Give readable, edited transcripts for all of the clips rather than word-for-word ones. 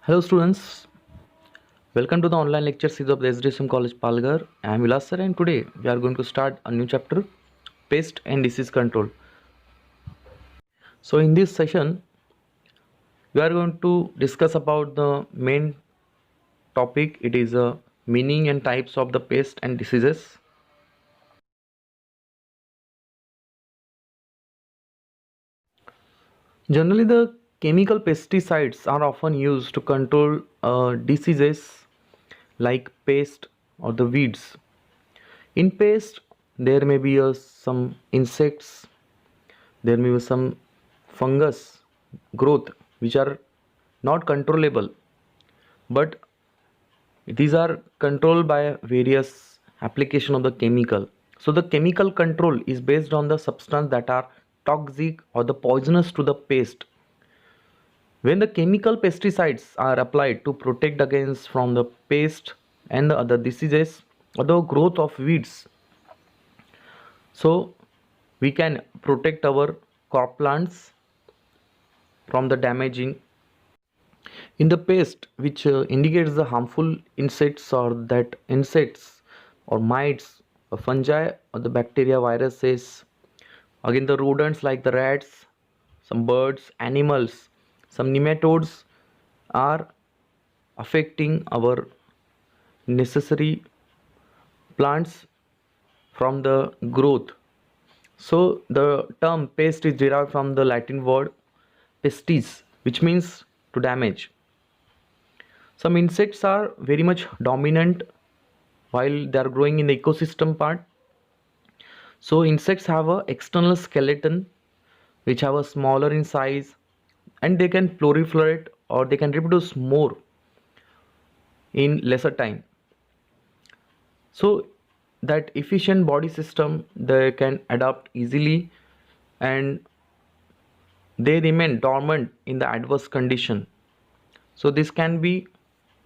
Hello students, welcome to the online lecture series of the SDSM College Palghar. I am Vilas sir and today we are going to start a new chapter, Pest and Disease Control. So in this session, we are going to discuss about the main topic. It is meaning and types of the pest and diseases. Generally, the chemical pesticides are often used to control diseases like pest or the weeds. In pest, there may be some insects, there may be some fungus growth which are not controllable, but these are controlled by various application of the chemical. So the chemical control is based on the substance that are toxic or the poisonous to the pest. When the chemical pesticides are applied to protect against from the pest and the other diseases or the growth of weeds, so we can protect our crop plants from the damaging. In the pest which indicates the harmful insects or that insects or mites or fungi or the bacteria viruses, again the rodents like the rats, some birds, animals, some nematodes are affecting our necessary plants from the growth. So the term pest is derived from the Latin word pestis, which means to damage. Some insects are very much dominant while they are growing in the ecosystem part. So insects have a external skeleton which have a smaller in size and they can proliferate or they can reproduce more in lesser time. So that efficient body system they can adapt easily and they remain dormant in the adverse condition. So this can be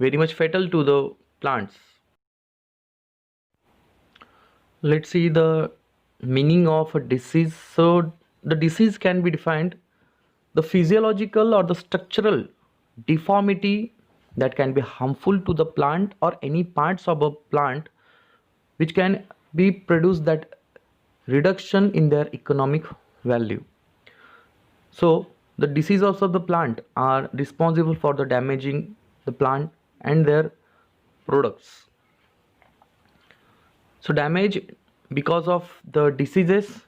very much fatal to the plants. Let's see the meaning of a disease. So the disease can be defined the physiological or the structural deformity that can be harmful to the plant or any parts of a plant which can be produced that reduction in their economic value. So the diseases of the plant are responsible for the damaging the plant and their products. So damage because of the diseases.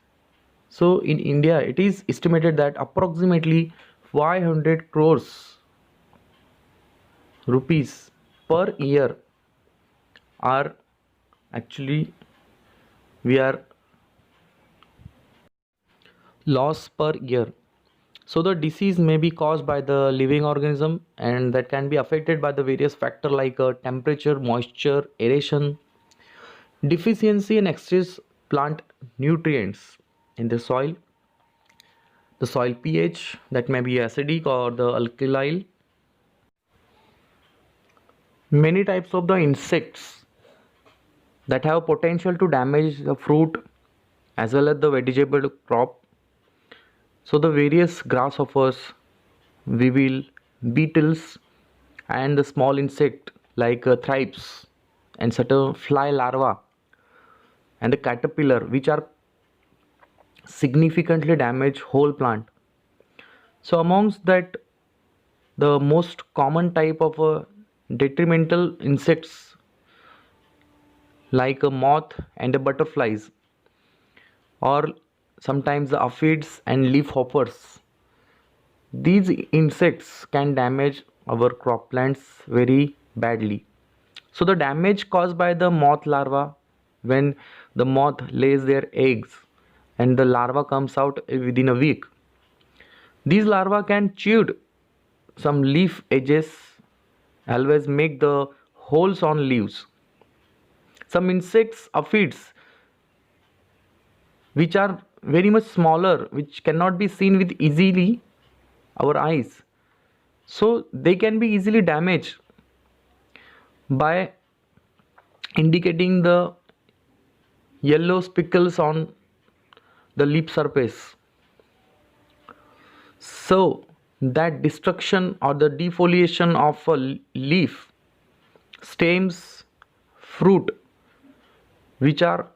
So in India, it is estimated that approximately 500 crores rupees per year are actually we are loss per year. So the disease may be caused by the living organism and that can be affected by the various factor like temperature, moisture, aeration, deficiency and excess plant nutrients in the soil pH that may be acidic or the alkaline. Many types of the insects that have potential to damage the fruit as well as the vegetable crop. So the various grasshoppers, weevil, beetles and the small insect like thrips and certain fly larvae and the caterpillar which are significantly damage whole plant. So amongst that the most common type of detrimental insects like a moth and the butterflies or sometimes the aphids and leaf hoppers. These insects can damage our crop plants very badly. So the damage caused by the moth larva when the moth lays their eggs and the larva comes out within a week. These larvae can chew some leaf edges, always make the holes on leaves. Some insects, aphids, which are very much smaller, which cannot be seen with easily our eyes. So they can be easily damaged by indicating the yellow speckles on the leaf surface. So that destruction or the defoliation of a leaf, stems, fruit, which are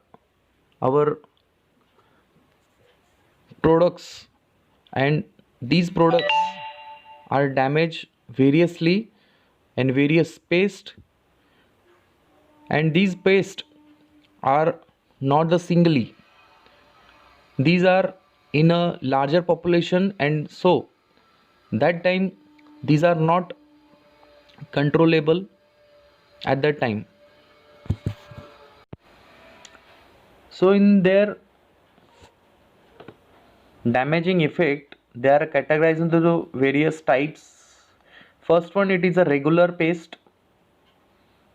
our products, and these products are damaged variously and various paste, and these paste are not the singly, these are in a larger population, and so that time these are not controllable at that time. So in their damaging effect they are categorized into the various types. First one, it is a regular pest.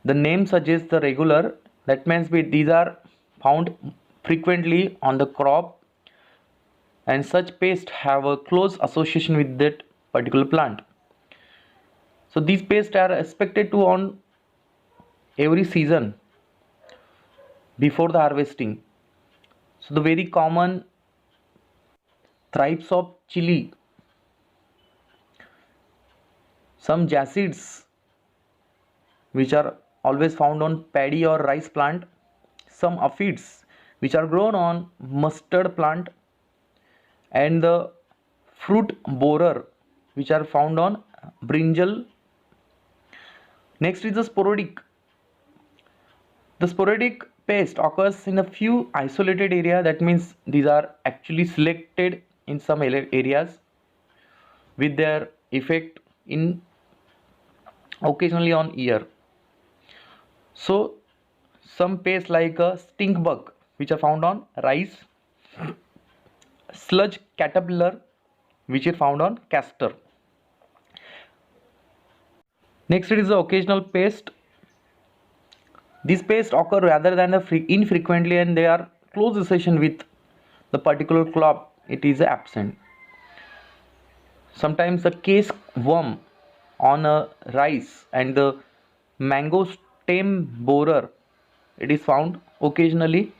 The name suggests the regular, that means these are found frequently on the crop, and such pests have a close association with that particular plant. So these pests are expected to on every season before the harvesting. So the very common thrips of chili, some jacids which are always found on paddy or rice plant, some aphids which are grown on mustard plant, and the fruit borer which are found on brinjal. Next is the sporadic. The sporadic pest occurs in a few isolated area, that means these are actually selected in some areas with their effect in occasionally on ear. So some pests like a stink bug which are found on rice, sludge caterpillar which is found on castor. Next it is the occasional pest. These pests occur rather than infrequently, and they are close association with the particular crop it is absent. Sometimes the case worm on a rice and the mango stem borer, it is found occasionally.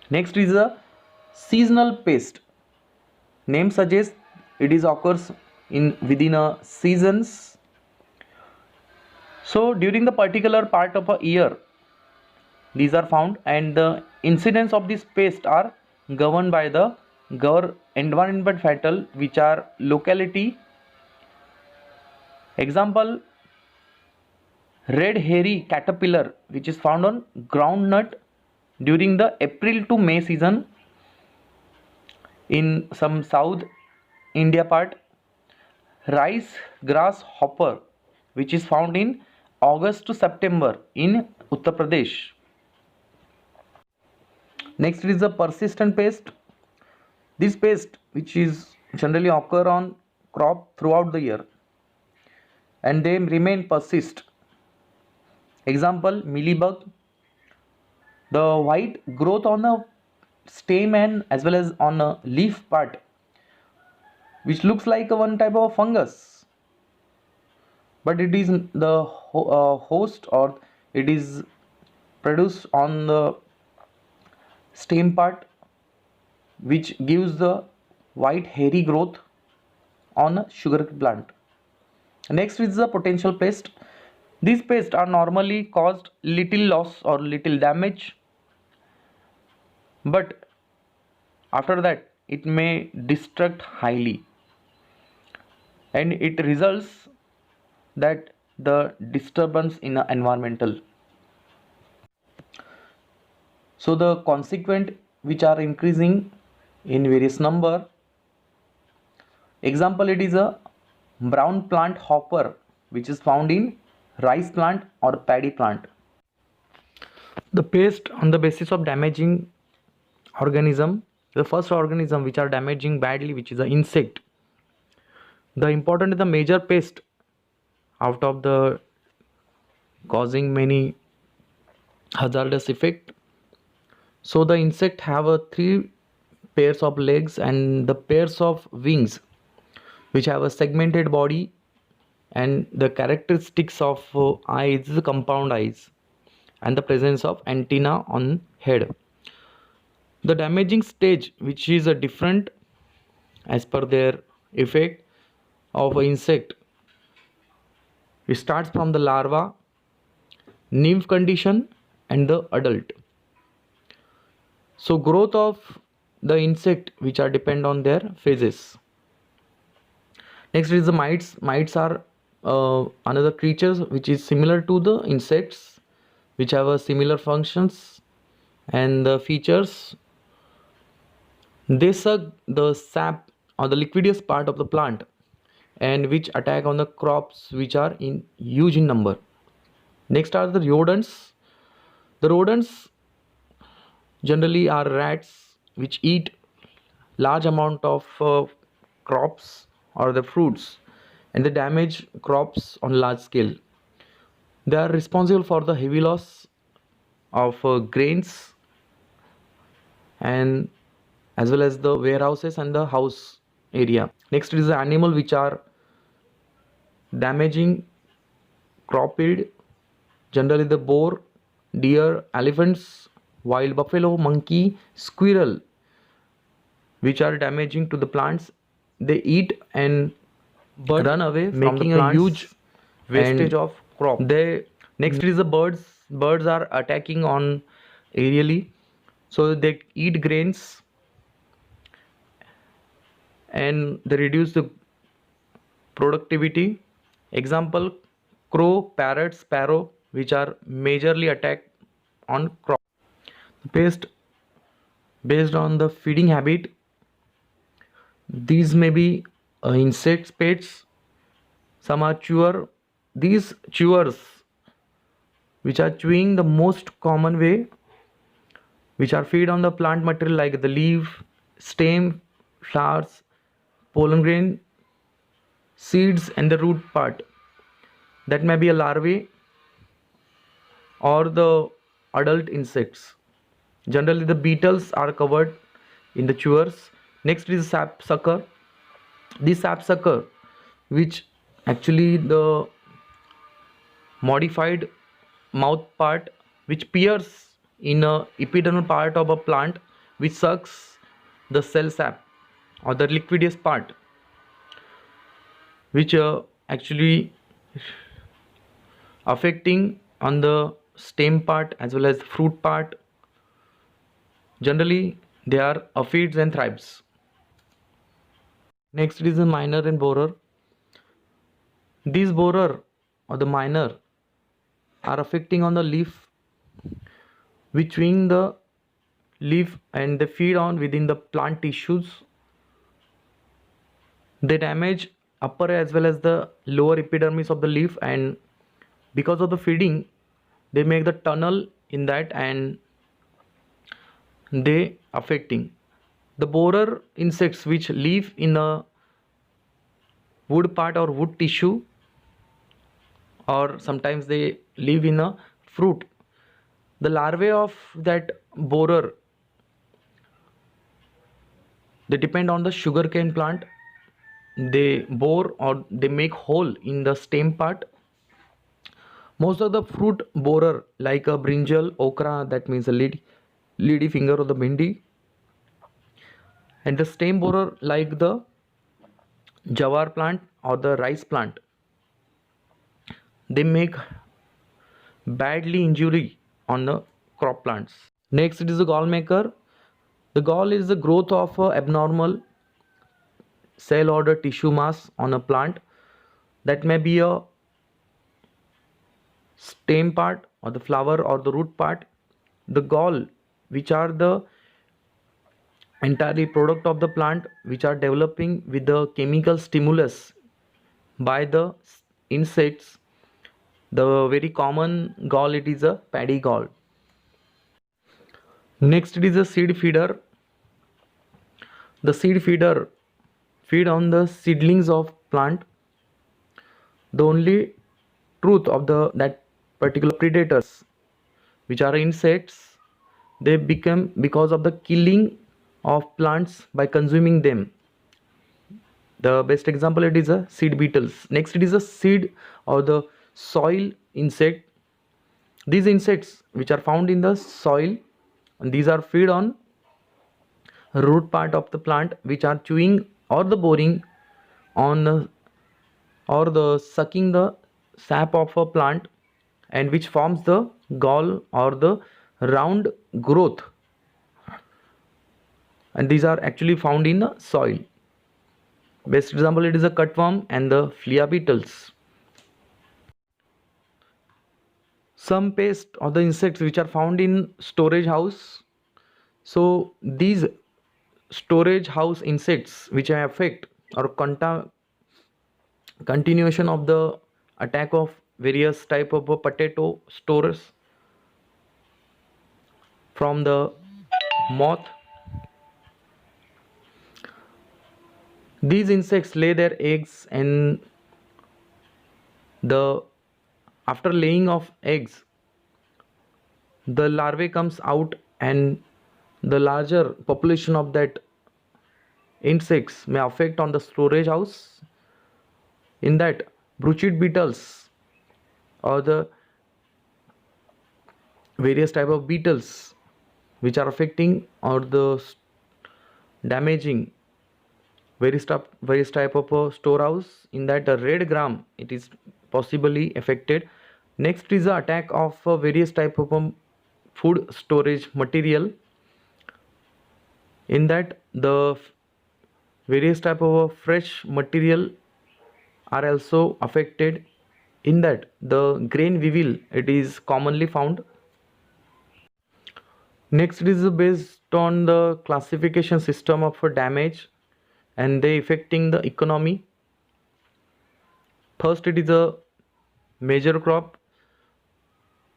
Next is a seasonal pest. Name suggests it is occurs in within a seasons. So during the particular part of a year these are found, and the incidence of this pest are governed by the environment factor which are locality. Example, red hairy caterpillar which is found on groundnut during the April to May season in some South India part. Rice grasshopper which is found in August to September in Uttar Pradesh. Next is the persistent pest. This pest which is generally occur on crop throughout the year and they remain persist. Example, mealybug. The white growth on the stem and as well as on a leaf part which looks like a one type of fungus, but it is the host, or it is produced on the stem part which gives the white hairy growth on a sugar plant. Next is the potential pest. These pests are normally caused little loss or little damage, but after that it may destruct highly, and it results that the disturbance in the environmental. So the consequent which are increasing in various number. Example, it is a brown plant hopper which is found in rice plant or paddy plant. The pest on the basis of damaging organism, the first organism which are damaging badly, which is the insect. The important is the major pest out of the causing many hazardous effect. So the insect have a 3 pairs of legs and the pairs of wings which have a segmented body, and the characteristics of eyes, compound eyes, and the presence of antenna on head. The damaging stage which is a different as per their effect, of an insect. It starts from the larva, nymph condition, and the adult. So growth of the insect which are depend on their phases. Next is the mites. Mites are another creatures which is similar to the insects, which have a similar functions and the features. They suck the sap or the liquidous part of the plant and which attack on the crops which are in huge in number. Next are the rodents. The rodents generally are rats which eat large amount of crops or the fruits, and they damage crops on large scale. They are responsible for the heavy loss of grains and as well as the warehouses and the house area. Next is the animal which are damaging crop yield, generally the boar, deer, elephants, wild buffalo, monkey, squirrel, which are damaging to the plants. They eat and run away from the making a plants huge wastage of crop. they next is the birds. Birds are attacking on aerially, so they eat grains and they reduce the productivity. Example, crow, parrot, sparrow, which are majorly attacked on crop. Based based on the feeding habit, these may be insects, pets. Some are chewer. These chewers, which are chewing the most common way, which are feed on the plant material like the leaf, stem, flowers, pollen grain, seeds, and the root part. That may be a larvae or the adult insects. Generally, the beetles are covered in the chewers. Next is sapsucker. This sapsucker, which actually the modified mouth part which peers in a epidermal part of a plant which sucks the cell sap or the liquidous part, which actually affecting on the stem part as well as the fruit part. Generally, they are aphids and thrips. Next is the miner and borer. These borer or the miner are affecting on the leaf, which chewing the leaf and they feed on within the plant tissues. They damage upper as well as the lower epidermis of the leaf, and because of the feeding they make the tunnel in that and they affecting the borer insects which live in a wood part or wood tissue, or sometimes they live in a fruit. The larvae of that borer, they depend on the sugarcane plant. They bore or they make hole in the stem part. Most of the fruit borer like a brinjal, okra, that means a lady finger or the bindi, and the stem borer like the jawar plant or the rice plant, they make badly injury on the crop plants. Next it is the gall maker. The gall is the growth of a abnormal cell or the tissue mass on a plant. That may be a stem part or the flower or the root part. The gall, which are the entirely product of the plant, which are developing with the chemical stimulus by the insects. The very common gall, it is a paddy gall. Next it is a seed feeder. The seed feeder feed on the seedlings of plant. The only truth of the that particular predators, which are insects, they become because of the killing of plants by consuming them. The best example, it is a seed beetles. Next it is a seed or the soil insect. These insects which are found in the soil, and these are feed on root part of the plant, which are chewing or the boring on the or the sucking the sap of a plant, and which forms the gall or the round growth, and these are actually found in the soil. Best example, it is a cutworm and the flea beetles. Some pest or the insects which are found in storage house. So these storage house insects which affect or continuation of the attack of various type of potato stores from the moth. These insects lay their eggs, and the after laying of eggs the larvae comes out, and the larger population of that insects may affect on the storage house. In that, bruchid beetles or the various type of beetles which are affecting or the damaging various type of storehouse. In that, the red gram it is possibly affected. Next is the attack of various type of food storage material. In that, the various type of fresh material are also affected. In that, the grain weevil it is commonly found. Next it is based on the classification system of a damage and they affecting the economy. First, it is a major crop.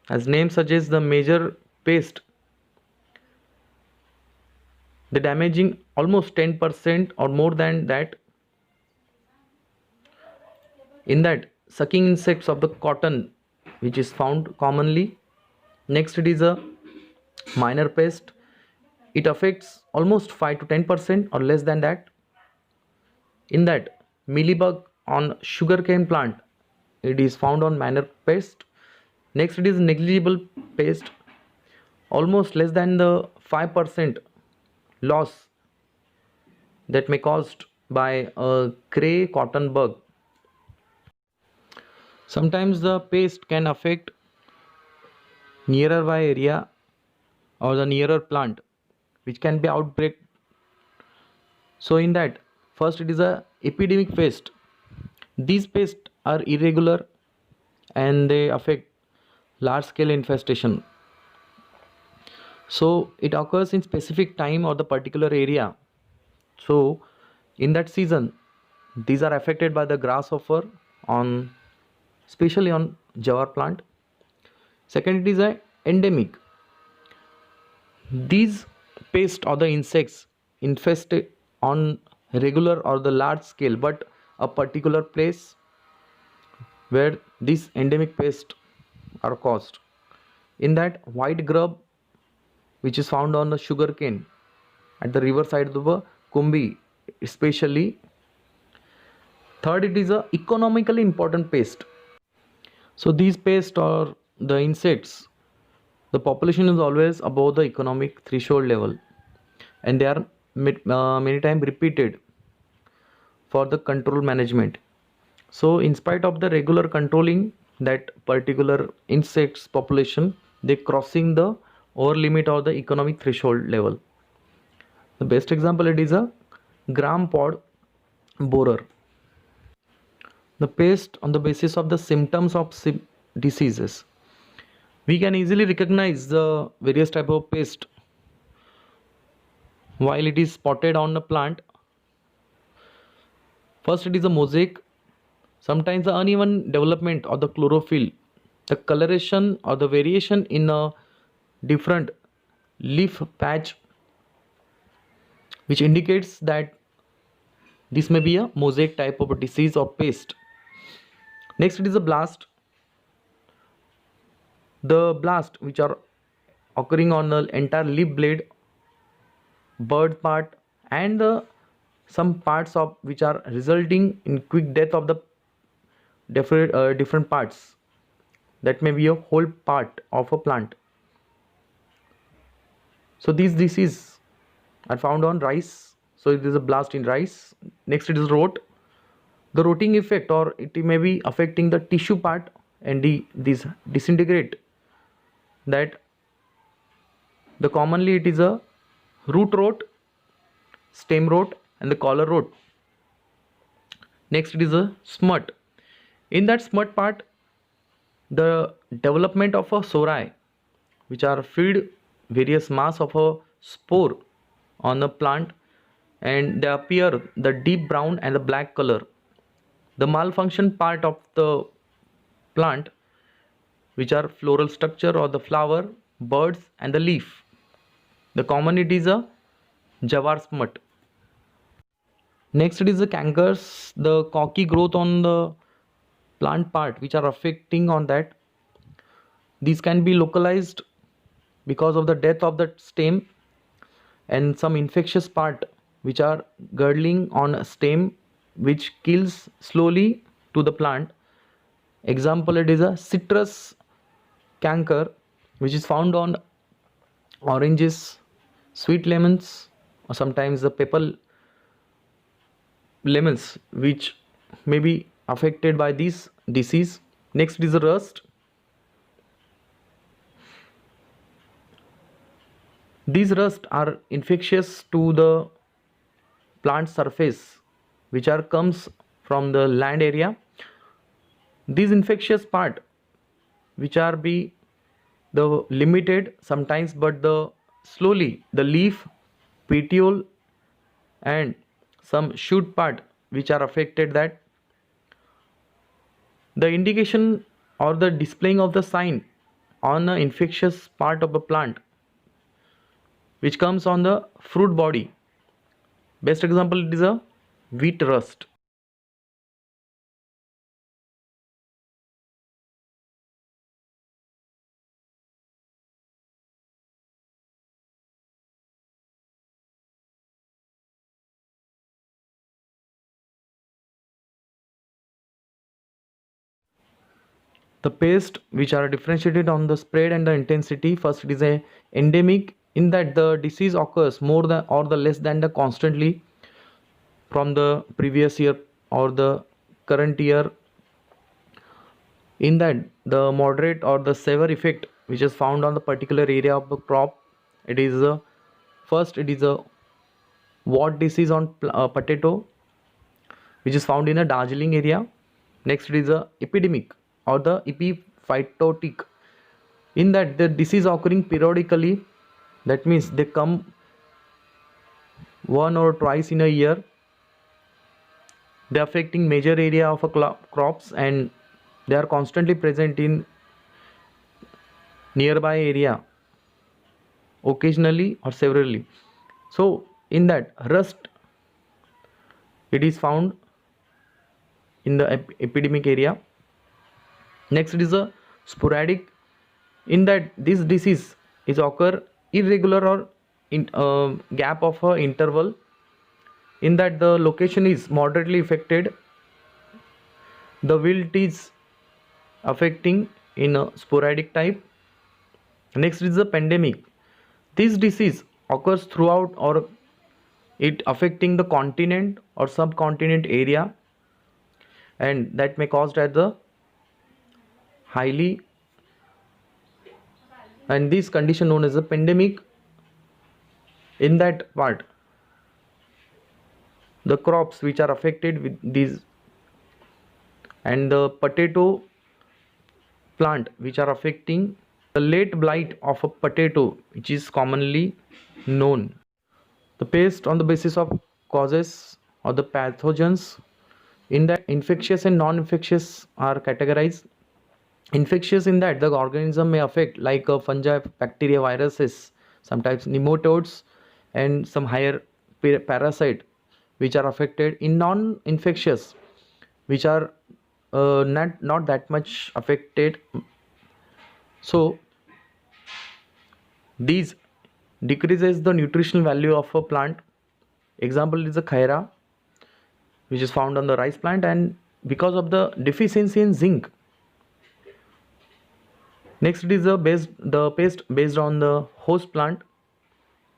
As name suggests, the major pest, the damaging almost 10% or more than that. In that, sucking insects of the cotton which is found commonly. Next, it is a minor pest. It affects almost 5 to 10% or less than that. In that, mealybug on sugarcane plant, it is found on minor pest. Next, it is negligible pest, almost less than the 5% loss that may caused by a gray cotton bug. Sometimes the pest can affect nearer by area or the nearer plant which can be outbreak. So in that, first it is a epidemic pest. These pests are irregular and they affect large scale infestation. So it occurs in specific time or the particular area. So in that season, these are affected by the grasshopper on especially on jawar plant. Second, it is a endemic. These pests or the insects infest on regular or the large scale, but a particular place where these endemic pests are caused. In that, white grub which is found on the sugarcane at the river side of the Kumbi especially. Third, it is a economically important pest. So these pests or the insects, the population is always above the economic threshold level, and they are many times repeated for the control management. So in spite of the regular controlling that particular insects population, they crossing the over limit or the economic threshold level. The best example, it is a gram pod borer. The pest on the basis of the symptoms of diseases. We can easily recognize the various type of pest while it is spotted on the plant. First, it is a mosaic. Sometimes the uneven development of the chlorophyll, the coloration or the variation in a different leaf patch, which indicates that this may be a mosaic type of a disease or pest. Next, it is a blast. The blast which are occurring on the entire leaf blade, bird part, and the some parts of which are resulting in quick death of the different parts. That may be a whole part of a plant. So these diseases are found on rice. So it is a blast in rice. Next, it is rot. The rotting effect, or it may be affecting the tissue part and this disintegrate, that the commonly it is a root rot, stem rot, and the collar rot. Next it is a smut. In that smut part, the development of a sori, which are filled various mass of a spore on a plant, and they appear the deep brown and the black color. The malfunction part of the plant, which are floral structure or the flower, buds, and the leaf. The common it is a jawar smut. Next it is the cankers, the cocky growth on the plant part which are affecting on that. These can be localized because of the death of the stem, and some infectious part which are girdling on a stem which kills slowly to the plant. Example, it is a citrus canker which is found on oranges, sweet lemons, or sometimes the pepper lemons, which may be affected by this disease. Next is the rust. These rust are infectious to the plant surface, which are comes from the land area. These infectious part which are be the limited sometimes, but the slowly the leaf, petiole, and some shoot part which are affected, that the indication or the displaying of the sign on the infectious part of the plant which comes on the fruit body. Best example, it is a wheat rust. The pests which are differentiated on the spread and the intensity. First, it is a endemic, in that the disease occurs more than or the less than the constantly from the previous year or the current year. In that, the moderate or the severe effect which is found on the particular area of the crop, it is a first it is a wart disease on potato, which is found in a Darjeeling area. Next, it is a epidemic or the epiphytotic, in that the disease occurring periodically, that means they come one or twice in a year. They are affecting major area of a crops, and they are constantly present in nearby area, occasionally or severally. So in that rust, it is found in the epidemic area. Next, it is a sporadic, in that this disease is occur irregular or in gap of a interval, in that the location is moderately affected, the wilt is affecting in a sporadic type. Next is the pandemic. This disease occurs throughout or it affecting the continent or subcontinent area, and that may caused at the highly, and this condition known as a pandemic. In that part, the crops which are affected with these, and the potato plant which are affecting the late blight of a potato, which is commonly known. The pest on the basis of causes or the pathogens, in that infectious and non-infectious are categorized. Infectious, in that the organism may affect like a fungi, bacteria, viruses, sometimes nematodes, and some higher parasite which are affected. In non-infectious, which are not that much affected, so these decreases the nutritional value of a plant. Example is a khaira, which is found on the rice plant, and because of the deficiency in zinc. Next is the pest based on the host plant,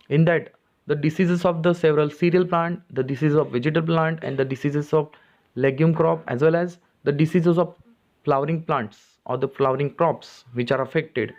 in that the diseases of the several cereal plant, the diseases of vegetable plant, and the diseases of legume crop, as well as the diseases of flowering plants or the flowering crops which are affected.